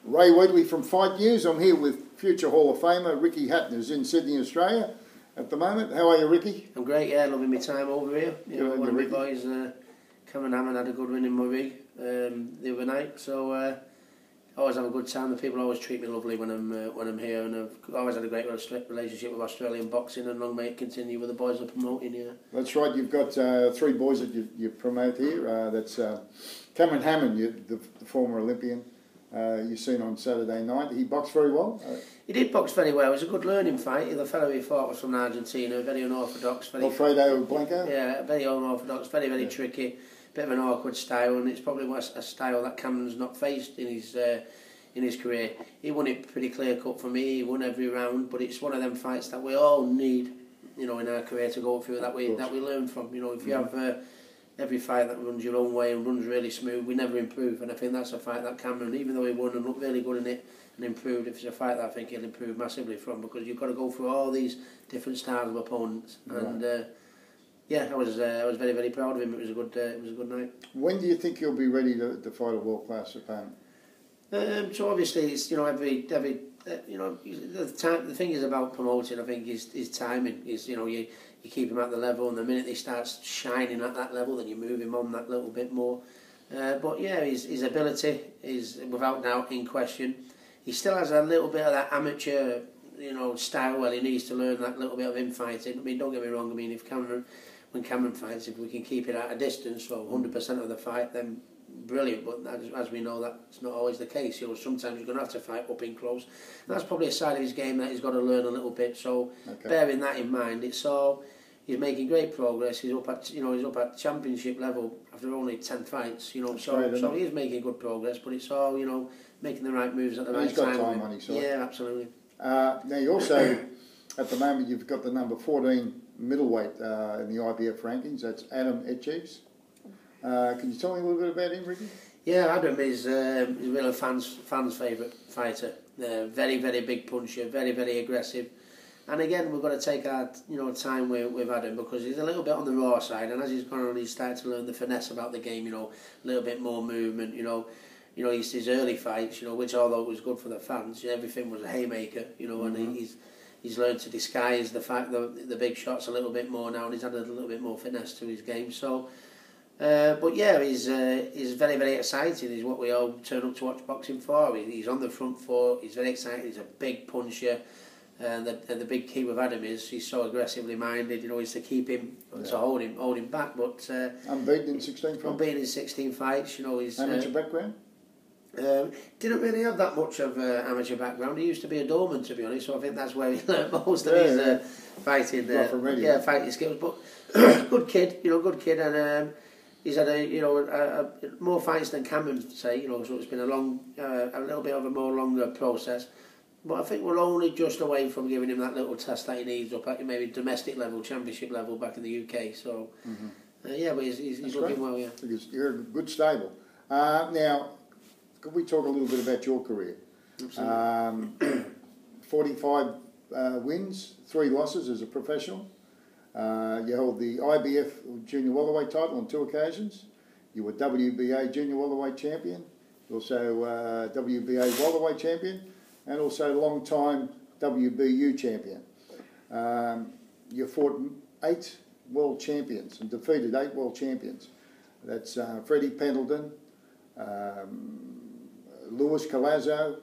Ray Wheatley from Fightnews. I'm here with future Hall of Famer Ricky Hatton, who's in Sydney, Australia at the moment. How are you, Ricky? I'm great, yeah, loving my time over here. One of my boys, Cameron Hammond, had a good win in my rig the other night, so I always have a good time. The people always treat me lovely when I'm here, and I've always had a great relationship with Australian boxing, and long may it continue with the boys I'm promoting here. That's right, you've got three boys that you promote here. That's Cameron Hammond, the former Olympian. You've seen on Saturday night. He boxed very well. He did box very well. It was a good learning fight. The fellow he fought was from Argentina, very unorthodox. Alfredo Blanco? Yeah, very unorthodox, very tricky. Bit of an awkward style, and it's probably a style that Cameron's not faced in his career. He won it pretty clear cut for me. He won every round, but it's one of them fights that we all need, in our career to go through, that we learn from. If you have every fight that runs your own way and runs really smooth, we never improve. And I think that's a fight that Cameron, even though he won and looked really good in it and improved, if it's a fight that I think he'll improve massively from, because you've got to go through all these different styles of opponents. Right. And yeah, I was very proud of him. It was a good night. When do you think you'll be ready to fight a world class opponent? So obviously it's the thing is about promoting, I think, is timing. Is you keep him at the level, and the minute he starts shining at that level, then you move him on that little bit more. But yeah, his ability is without doubt in question. He still has a little bit of that amateur, style. Well, he needs to learn that little bit of infighting. I mean, don't get me wrong. I mean, when Cameron fights, if we can keep it at a distance for 100% of the fight, then brilliant. But as we know, that's not always the case. Sometimes you're going to have to fight up in close. And that's probably a side of his game that he's got to learn a little bit. So bearing that in mind, he's making great progress. He's up at championship level after only 10 fights. So he is making good progress. But it's all making the right moves at the right time. He's got time on his side. Yeah, absolutely. Now you also at the moment you've got the number 14 middleweight in the IBF rankings. That's Adam Etcheves. Can you tell me a little bit about him, Ricky? Yeah, Adam is really a fan's favourite fighter. Very big puncher, very aggressive. And again, we've got to take our time with Adam, because he's a little bit on the raw side, and as he's gone on, he's started to learn the finesse about the game. A little bit more movement. His early fights, which although it was good for the fans, everything was a haymaker. And he's learned to disguise the fact that the big shots a little bit more now, and he's added a little bit more finesse to his game. So. But yeah, he's very exciting. He's what we all turn up to watch boxing for. He's on the front foot. He's very exciting. He's a big puncher, and the big key with Adam is he's so aggressively minded. Is to keep him, to hold him back. But unbeaten in 16 fights. Unbeaten in 16 fights. He's amateur background. Didn't really have that much of amateur background. He used to be a doorman, to be honest. So I think that's where he learned most of his fighting. Fighting skills. But good kid. Good kid, and. He's had a more fights than Cameron say, so it's been a little bit of a more longer process. But I think we're only just away from giving him that little test that he needs up at maybe domestic level, championship level back in the UK. So yeah, but he's looking well. Yeah, you're a good stable. Now, could we talk a little bit about your career? Absolutely. 45 wins, 3 losses as a professional. You held the IBF Junior Welterweight title on 2 occasions. You were WBA Junior Welterweight champion, also WBA Welterweight champion, and also long-time WBU champion. You fought 8 world champions and defeated 8 world champions. That's Freddie Pendleton, Luis Collazo,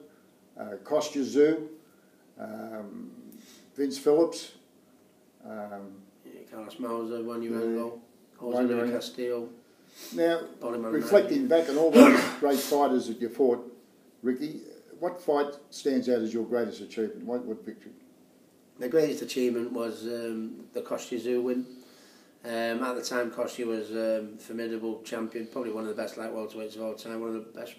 Kostya Tszyu, Vince Phillips. Carlos Mauser, Juan Urango, Jose Castillo. Now, reflecting back on all those great fighters that you fought, Ricky, what fight stands out as your greatest achievement? What victory? The greatest achievement was the Kostya Tszyu win. At the time, Kostya was formidable champion, probably one of the best light welterweights of all time,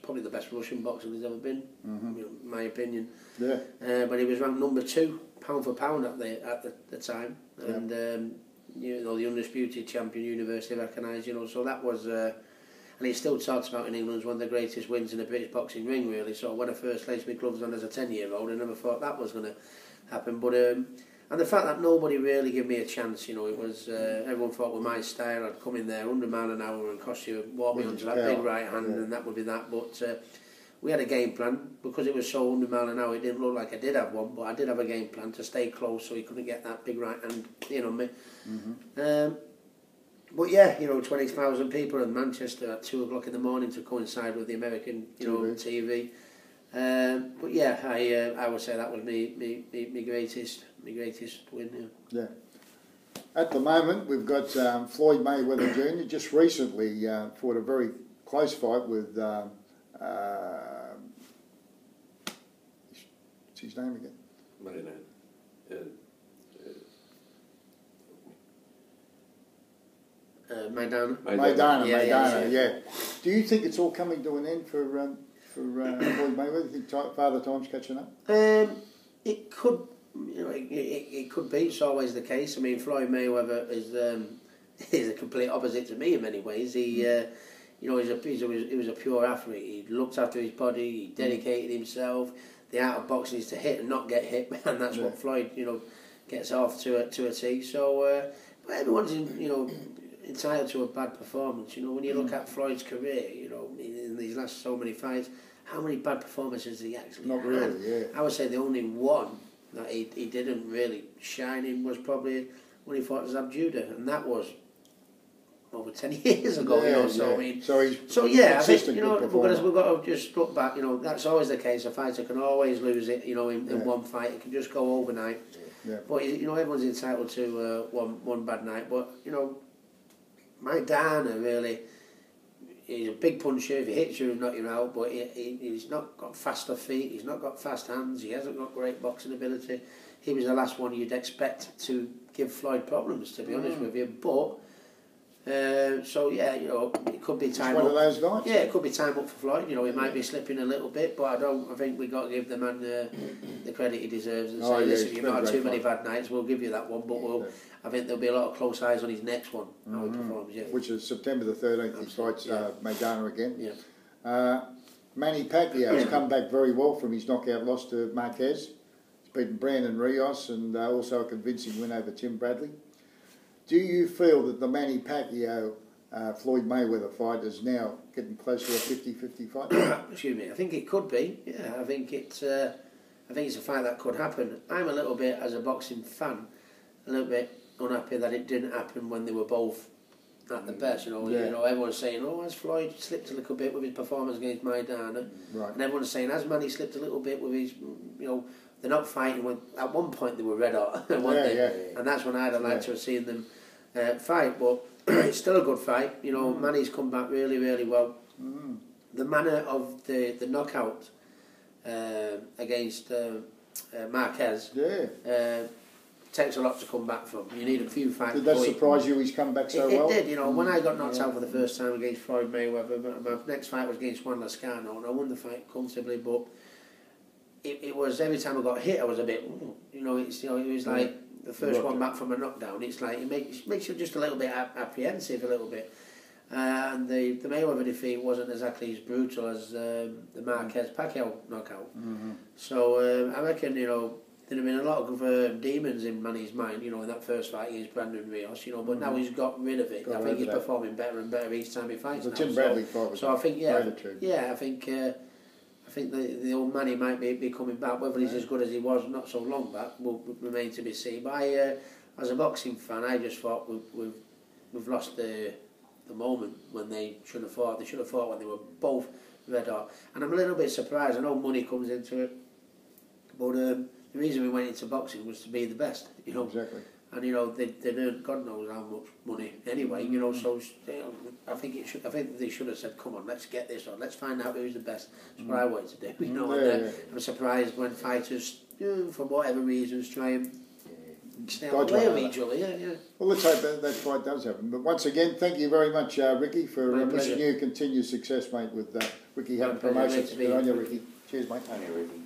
probably the best Russian boxer there's ever been, in my opinion. Yeah. But he was ranked number 2, pound for pound at the time, and the undisputed champion, universally recognised. So that was, and he's still talked about in England as one of the greatest wins in the British boxing ring, really. So when I first laced my gloves on as a 10-year-old, I never thought that was going to happen, but. And the fact that nobody really gave me a chance, it was everyone thought with my style I'd come in there 100 miles an hour and Kostya walk me onto that big right hand and that would be that. But we had a game plan because it was so 100 mile an hour. It didn't look like I did have one, but I did have a game plan to stay close so he couldn't get that big right hand in on me. But yeah, 20,000 people in Manchester at 2 o'clock in the morning to coincide with the American, TV. But yeah, I would say that was my greatest win. Yeah. At the moment, we've got Floyd Mayweather Jr. just recently fought a very close fight with what's his name again? Maidana. Yeah. Do you think it's all coming to an end for Floyd Mayweather? Do you think Father Time's catching up? It could, it could be. It's always the case. I mean, Floyd Mayweather is a complete opposite to me in many ways. He he was a pure athlete. He looked after his body. He dedicated himself. The art of boxing is to hit and not get hit, and that's what Floyd gets off to a T. So everyone's entitled to a bad performance. When you look at Floyd's career, in these last so many fights, how many bad performances he actually Not had? really, yeah. I would say the only one that he didn't really shine in was probably when he fought Zab Judah, and that was over 10 years ago. I think we've got to just look back. That's always the case. A fighter can always lose it. In one fight, it can just go overnight. Yeah. But everyone's entitled to one bad night. But Maidana really, he's a big puncher. If he hits you, he'll knock you out. But he's not got faster feet. He's not got fast hands. He hasn't got great boxing ability. He was the last one you'd expect to give Floyd problems, to be honest with you. But it could be time. He's one of those guys. Yeah, it could be time up for Floyd. He might be slipping a little bit, but I think we've got to give the man the credit he deserves and say, listen, you've not had too many bad nights. We'll give you that one, but I think there'll be a lot of close eyes on his next one. How he performs, which is September the 13th. He fights Maidana again. Yeah. Manny Pacquiao has come back very well from his knockout loss to Marquez. He's beaten Brandon Rios and also a convincing win over Tim Bradley. Do you feel that the Manny Pacquiao Floyd Mayweather fight is now getting close to a 50-50 fight? Excuse me. I think it could be. Yeah, I think it's a fight that could happen. I'm a little bit, as a boxing fan, a little bit unhappy that it didn't happen when they were both at the best. Everyone's saying, has Floyd slipped a little bit with his performance against Maidana? Right. And everyone's saying, has Manny slipped a little bit with his, they're not fighting. At one point they were red hot, and that's when I'd have liked to have seen them fight. But it's still a good fight. Manny's come back really, really well. The manner of the knockout against Marquez takes a lot to come back from. You need a few fights. Did that surprise you? He's come back so well. It did. When I got knocked out for the first time against Floyd Mayweather, my next fight was against Juan Lascano, and I won the fight comfortably, but it was every time I got hit, I was a bit, it was like the first one back from a knockdown. It's like it makes you just a little bit apprehensive, a little bit. And the Mayweather defeat wasn't exactly as brutal as the Marquez Pacquiao knockout. So I reckon there'd have been a lot of demons in Manny's mind, in that first fight against Brandon Rios, but now he's got rid of it. I think he's performing better and better each time he fights. The Tim Bradley fight. So I think I think the old Manny might be coming back. Whether he's as good as he was not so long back will remain to be seen. But as a boxing fan, I just thought we've lost the moment when they should have fought. They should have fought when they were both red hot. And I'm a little bit surprised. I know money comes into it, but the reason we went into boxing was to be the best. Exactly. And they earned God knows how much money anyway. So I think they should have said, "Come on, let's get this on. Let's find out who's the best." That's what I wanted to do. I'm surprised when fighters, for whatever reasons, try and stay out of the way of each other. Yeah. Well, let's hope that fight does happen. But once again, thank you very much, Ricky, for wishing you continued success, mate, with Ricky Hatton Promotions. Good on you, Ricky. Cheers, mate. On you, Ricky.